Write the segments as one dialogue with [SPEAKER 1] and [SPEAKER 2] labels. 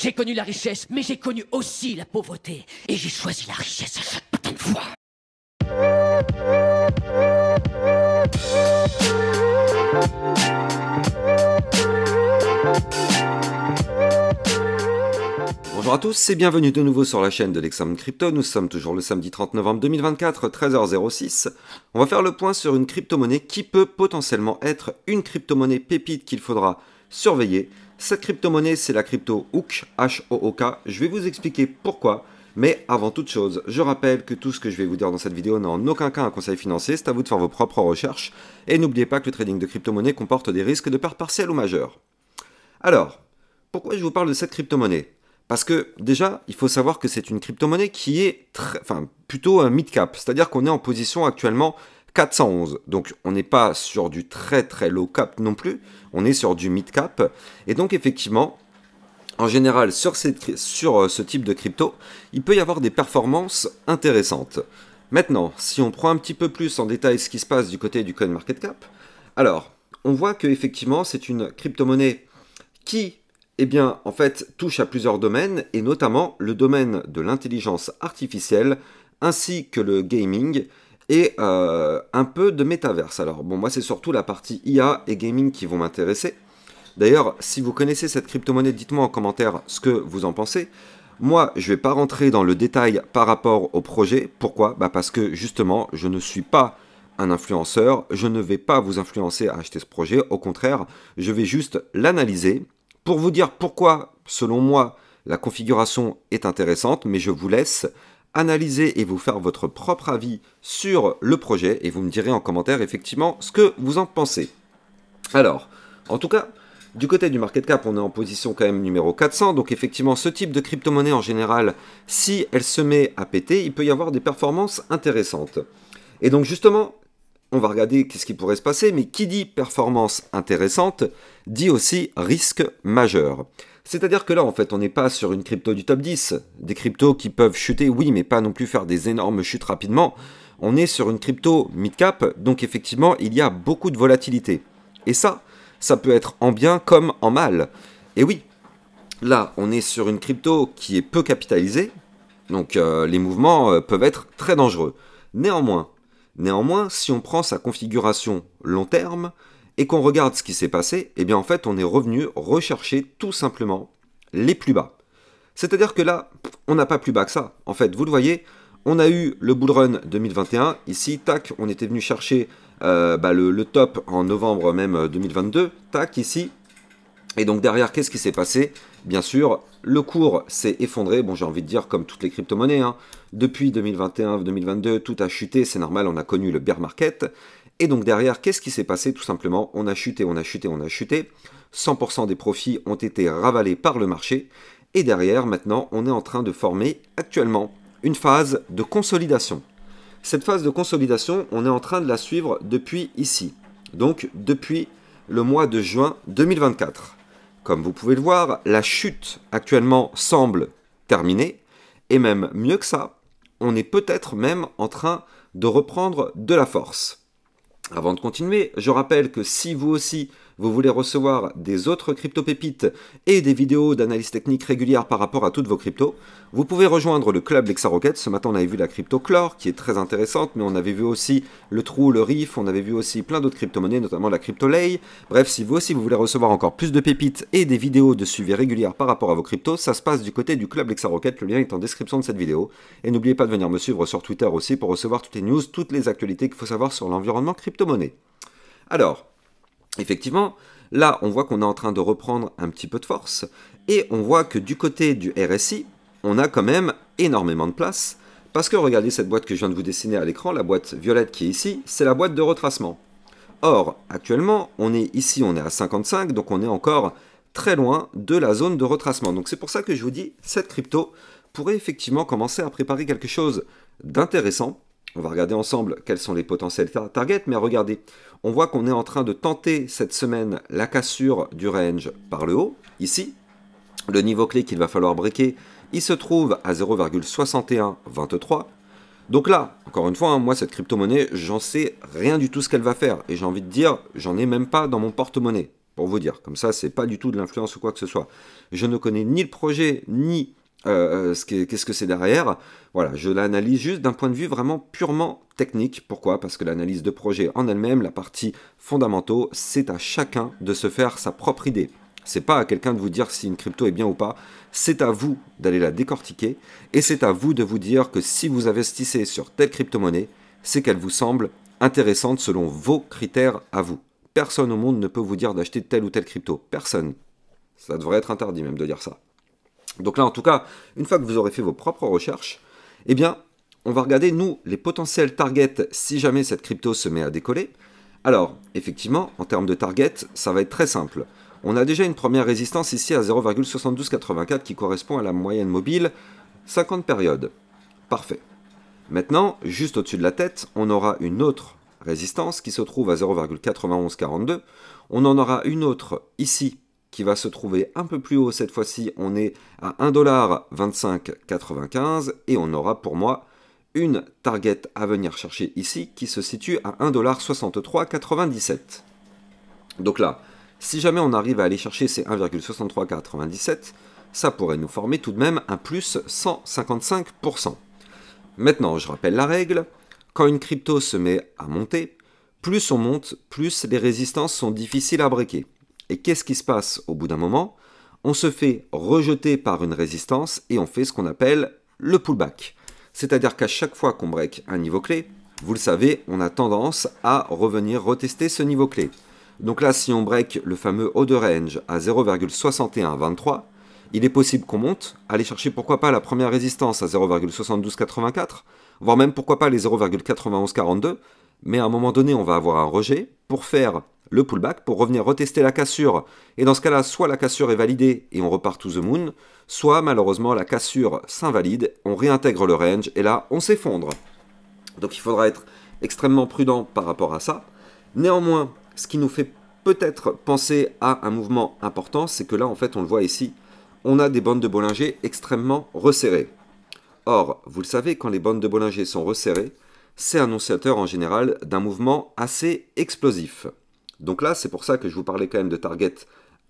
[SPEAKER 1] J'ai connu la richesse, mais j'ai connu aussi la pauvreté. Et j'ai choisi la richesse à chaque putain de fois.
[SPEAKER 2] Bonjour à tous et bienvenue de nouveau sur la chaîne de l'Examen Crypto. Nous sommes toujours le samedi 30 novembre 2024, 13h06. On va faire le point sur une crypto-monnaie qui peut potentiellement être une crypto-monnaie pépite qu'il faudra surveiller. Cette crypto-monnaie, c'est la crypto HOOK, H-O-O-K. Je vais vous expliquer pourquoi. Mais avant toute chose, je rappelle que tout ce que je vais vous dire dans cette vidéo n'a en aucun cas un conseil financier, c'est à vous de faire vos propres recherches. Et n'oubliez pas que le trading de crypto-monnaie comporte des risques de perte partielle ou majeure. Alors, pourquoi je vous parle de cette crypto-monnaie ? Parce que déjà, il faut savoir que c'est une crypto-monnaie qui est plutôt un mid-cap, c'est-à-dire qu'on est en position actuellement 411. Donc on n'est pas sur du très low cap non plus, on est sur du mid-cap. Et donc effectivement, en général, sur ce type de crypto, il peut y avoir des performances intéressantes. Maintenant, si on prend un petit peu plus en détail ce qui se passe du côté du CoinMarketCap, alors, on voit qu'effectivement, c'est une crypto-monnaie qui en fait, touche à plusieurs domaines, et notamment le domaine de l'intelligence artificielle, ainsi que le gaming, et un peu de métaverse. Alors, bon, moi, c'est surtout la partie IA et gaming qui vont m'intéresser. D'ailleurs, si vous connaissez cette crypto-monnaie, dites-moi en commentaire ce que vous en pensez. Moi, je ne vais pas rentrer dans le détail par rapport au projet. Pourquoi ? Parce que, justement, je ne suis pas un influenceur. Je ne vais pas vous influencer à acheter ce projet. Au contraire, je vais juste l'analyser pour vous dire pourquoi, selon moi, la configuration est intéressante, mais je vous laisse analyser et vous faire votre propre avis sur le projet, et vous me direz en commentaire effectivement ce que vous en pensez. Alors, en tout cas, du côté du market cap, on est en position quand même numéro 400, donc effectivement, ce type de crypto-monnaie en général, si elle se met à péter, il peut y avoir des performances intéressantes. Et donc justement, on va regarder qu'est-ce qui pourrait se passer, mais qui dit performance intéressante, dit aussi risque majeur. C'est-à-dire que là, en fait, on n'est pas sur une crypto du top 10, des cryptos qui peuvent chuter, oui, mais pas non plus faire des énormes chutes rapidement. On est sur une crypto mid-cap, donc effectivement, il y a beaucoup de volatilité. Et ça peut être en bien comme en mal. Et oui, là, on est sur une crypto qui est peu capitalisée, donc les mouvements peuvent être très dangereux. Néanmoins, si on prend sa configuration long terme et qu'on regarde ce qui s'est passé, eh bien en fait on est revenu rechercher tout simplement les plus bas. C'est-à-dire que là, on n'a pas plus bas que ça. En fait, vous le voyez, on a eu le bull run 2021. Ici, tac, on était venu chercher le top en novembre même 2022. Tac, ici. Et donc derrière, qu'est-ce qui s'est passé ? Bien sûr, le cours s'est effondré. Bon, j'ai envie de dire comme toutes les crypto-monnaies. Depuis 2021-2022, tout a chuté. C'est normal, on a connu le bear market. Et donc derrière, qu'est-ce qui s'est passé ? Tout simplement, on a chuté. 100% des profits ont été ravalés par le marché. Et derrière, maintenant, on est en train de former actuellement une phase de consolidation. Cette phase de consolidation, on est en train de la suivre depuis ici. Donc, depuis le mois de juin 2024. Comme vous pouvez le voir, la chute actuellement semble terminée. Et même mieux que ça, on est peut-être même en train de reprendre de la force. Avant de continuer, je rappelle que si vous aussi, vous voulez recevoir des autres crypto-pépites et des vidéos d'analyse technique régulières par rapport à toutes vos cryptos, vous pouvez rejoindre le club Lexarocket. Ce matin, on avait vu la crypto Clore, qui est très intéressante, mais on avait vu aussi le True, le Riff, on avait vu aussi plein d'autres crypto-monnaies, notamment la crypto Lay. Bref, si vous aussi, vous voulez recevoir encore plus de pépites et des vidéos de suivi régulières par rapport à vos cryptos, ça se passe du côté du club Lexarocket. Le lien est en description de cette vidéo. Et n'oubliez pas de venir me suivre sur Twitter aussi pour recevoir toutes les news, toutes les actualités qu'il faut savoir sur l'environnement crypto-monnaie. Alors, effectivement, là, on voit qu'on est en train de reprendre un petit peu de force, et on voit que du côté du RSI, on a quand même énormément de place, parce que regardez cette boîte que je viens de vous dessiner à l'écran, la boîte violette qui est ici, c'est la boîte de retracement. Or, actuellement, on est ici, on est à 55, donc on est encore très loin de la zone de retracement. Donc c'est pour ça que je vous dis, cette crypto pourrait effectivement commencer à préparer quelque chose d'intéressant. On va regarder ensemble quels sont les potentiels targets, mais regardez, on voit qu'on est en train de tenter cette semaine la cassure du range par le haut, ici. Le niveau clé qu'il va falloir breaker, il se trouve à 0,6123. Donc là, encore une fois, moi cette crypto-monnaie, j'en sais rien du tout ce qu'elle va faire. Et j'ai envie de dire, j'en ai même pas dans mon porte-monnaie. pour vous dire. Comme ça, c'est pas du tout de l'influence ou quoi que ce soit. Je ne connais ni le projet, ni qu'est-ce que c'est derrière. Voilà, je l'analyse juste d'un point de vue vraiment purement technique. Pourquoi? Parce que l'analyse de projet en elle-même, la partie fondamentaux, c'est à chacun de se faire sa propre idée. C'est pas à quelqu'un de vous dire si une crypto est bien ou pas, c'est à vous d'aller la décortiquer, et c'est à vous de vous dire que si vous investissez sur telle crypto-monnaie, c'est qu'elle vous semble intéressante selon vos critères à vous. Personne au monde ne peut vous dire d'acheter telle ou telle crypto. Personne. Ça devrait être interdit même de dire ça. Donc là, en tout cas, une fois que vous aurez fait vos propres recherches, eh bien, on va regarder, nous, les potentiels targets si jamais cette crypto se met à décoller. Alors, effectivement, en termes de target, ça va être très simple. On a déjà une première résistance ici à 0,7284 qui correspond à la moyenne mobile 50 périodes. Parfait. Maintenant, juste au-dessus de la tête, on aura une autre résistance qui se trouve à 0,9142. On en aura une autre ici qui va se trouver un peu plus haut cette fois-ci. On est à 1,2595 et on aura pour moi une target à venir chercher ici qui se situe à 1,6397. Donc là, si jamais on arrive à aller chercher ces 1,6397, ça pourrait nous former tout de même un plus 155%. Maintenant, je rappelle la règle, quand une crypto se met à monter, plus on monte, plus les résistances sont difficiles à breaker. Et qu'est-ce qui se passe au bout d'un moment? On se fait rejeter par une résistance et on fait ce qu'on appelle le pullback. C'est-à-dire qu'à chaque fois qu'on break un niveau clé, vous le savez, on a tendance à revenir retester ce niveau clé. Donc là, si on break le fameux haut de range à 0,6123, il est possible qu'on monte, aller chercher pourquoi pas la première résistance à 0,7284, voire même pourquoi pas les 0,9142, mais à un moment donné, on va avoir un rejet pour faire le pullback, pour revenir retester la cassure, et dans ce cas-là, soit la cassure est validée et on repart to the moon, soit malheureusement la cassure s'invalide, on réintègre le range, et là, on s'effondre. Donc il faudra être extrêmement prudent par rapport à ça. Néanmoins, ce qui nous fait peut-être penser à un mouvement important, c'est que là, en fait, on le voit ici, on a des bandes de Bollinger extrêmement resserrées. Or, vous le savez, quand les bandes de Bollinger sont resserrées, c'est annonciateur en général d'un mouvement assez explosif. Donc là, c'est pour ça que je vous parlais quand même de target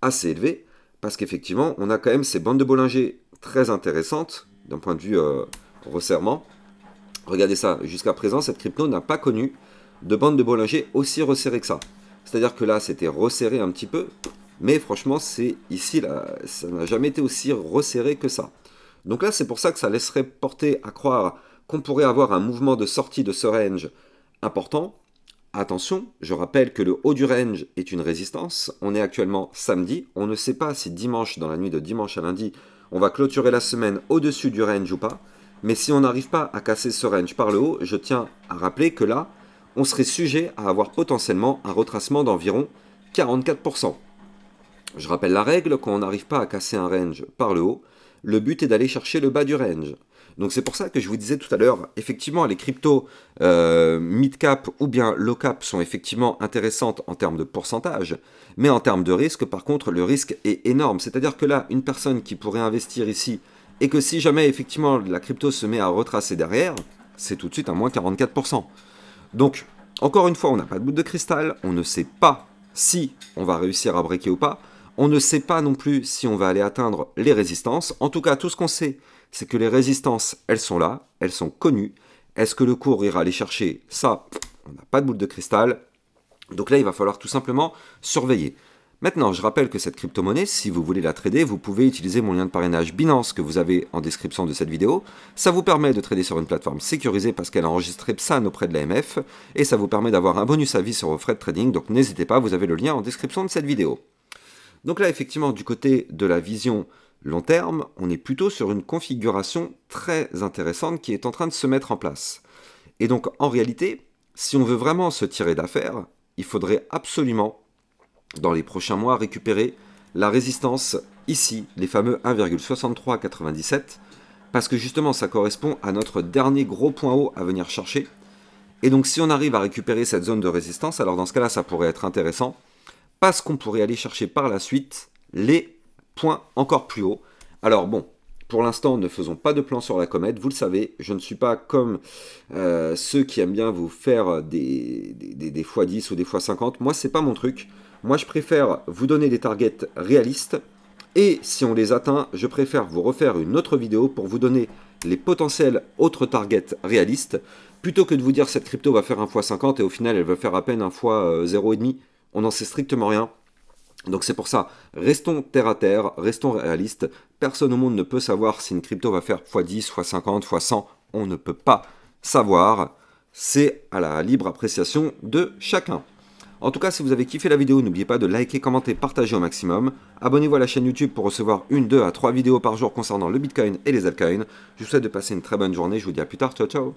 [SPEAKER 2] assez élevé, parce qu'effectivement, on a quand même ces bandes de Bollinger très intéressantes d'un point de vue resserrement. Regardez ça, jusqu'à présent, cette crypto n'a pas connu de bande de Bollinger aussi resserrée que ça. C'est-à-dire que là, c'était resserré un petit peu, mais franchement, c'est ici, là, ça n'a jamais été aussi resserré que ça. Donc là, c'est pour ça que ça laisserait porter à croire qu'on pourrait avoir un mouvement de sortie de ce range important. Attention, je rappelle que le haut du range est une résistance. On est actuellement samedi. On ne sait pas si dimanche, dans la nuit de dimanche à lundi, on va clôturer la semaine au-dessus du range ou pas. Mais si on n'arrive pas à casser ce range par le haut, je tiens à rappeler que là, on serait sujet à avoir potentiellement un retracement d'environ 44%. Je rappelle la règle, quand on n'arrive pas à casser un range par le haut, le but est d'aller chercher le bas du range. Donc c'est pour ça que je vous disais tout à l'heure, effectivement les cryptos mid-cap ou bien low-cap sont effectivement intéressantes en termes de pourcentage, mais en termes de risque, par contre, le risque est énorme. C'est-à-dire que là, une personne qui pourrait investir ici, et que si jamais effectivement la crypto se met à retracer derrière, c'est tout de suite à moins 44%. Donc, encore une fois, on n'a pas de boule de cristal, on ne sait pas si on va réussir à breaker ou pas, on ne sait pas non plus si on va aller atteindre les résistances. En tout cas, tout ce qu'on sait, c'est que les résistances, elles sont là, elles sont connues. Est-ce que le cours ira les chercher? Ça, on n'a pas de boule de cristal. Donc là, il va falloir tout simplement surveiller. Maintenant, je rappelle que cette crypto-monnaie, si vous voulez la trader, vous pouvez utiliser mon lien de parrainage Binance que vous avez en description de cette vidéo. Ça vous permet de trader sur une plateforme sécurisée parce qu'elle a enregistré PSAN auprès de l'AMF et ça vous permet d'avoir un bonus à vie sur vos frais de trading. Donc n'hésitez pas, vous avez le lien en description de cette vidéo. Donc là, effectivement, du côté de la vision long terme, on est plutôt sur une configuration très intéressante qui est en train de se mettre en place. Et donc, en réalité, si on veut vraiment se tirer d'affaire, il faudrait absolument, dans les prochains mois, récupérer la résistance ici, les fameux 1,6397, parce que justement, ça correspond à notre dernier gros point haut à venir chercher. Et donc, si on arrive à récupérer cette zone de résistance, alors dans ce cas-là, ça pourrait être intéressant, parce qu'on pourrait aller chercher par la suite les points encore plus hauts. Alors bon, pour l'instant, ne faisons pas de plan sur la comète. Vous le savez, je ne suis pas comme ceux qui aiment bien vous faire des x10 ou des x50. Moi, c'est pas mon truc. Moi, je préfère vous donner des targets réalistes. Et si on les atteint, je préfère vous refaire une autre vidéo pour vous donner les potentiels autres targets réalistes, plutôt que de vous dire cette crypto va faire 1 x 50 et au final elle va faire à peine 1 x 0,5. On n'en sait strictement rien. Donc c'est pour ça, restons terre à terre, restons réalistes. Personne au monde ne peut savoir si une crypto va faire x10, x50, x100. On ne peut pas savoir. C'est à la libre appréciation de chacun. En tout cas, si vous avez kiffé la vidéo, n'oubliez pas de liker, commenter, partager au maximum. Abonnez-vous à la chaîne YouTube pour recevoir 1, 2 à 3 vidéos par jour concernant le Bitcoin et les altcoins. Je vous souhaite de passer une très bonne journée. Je vous dis à plus tard. Ciao, ciao.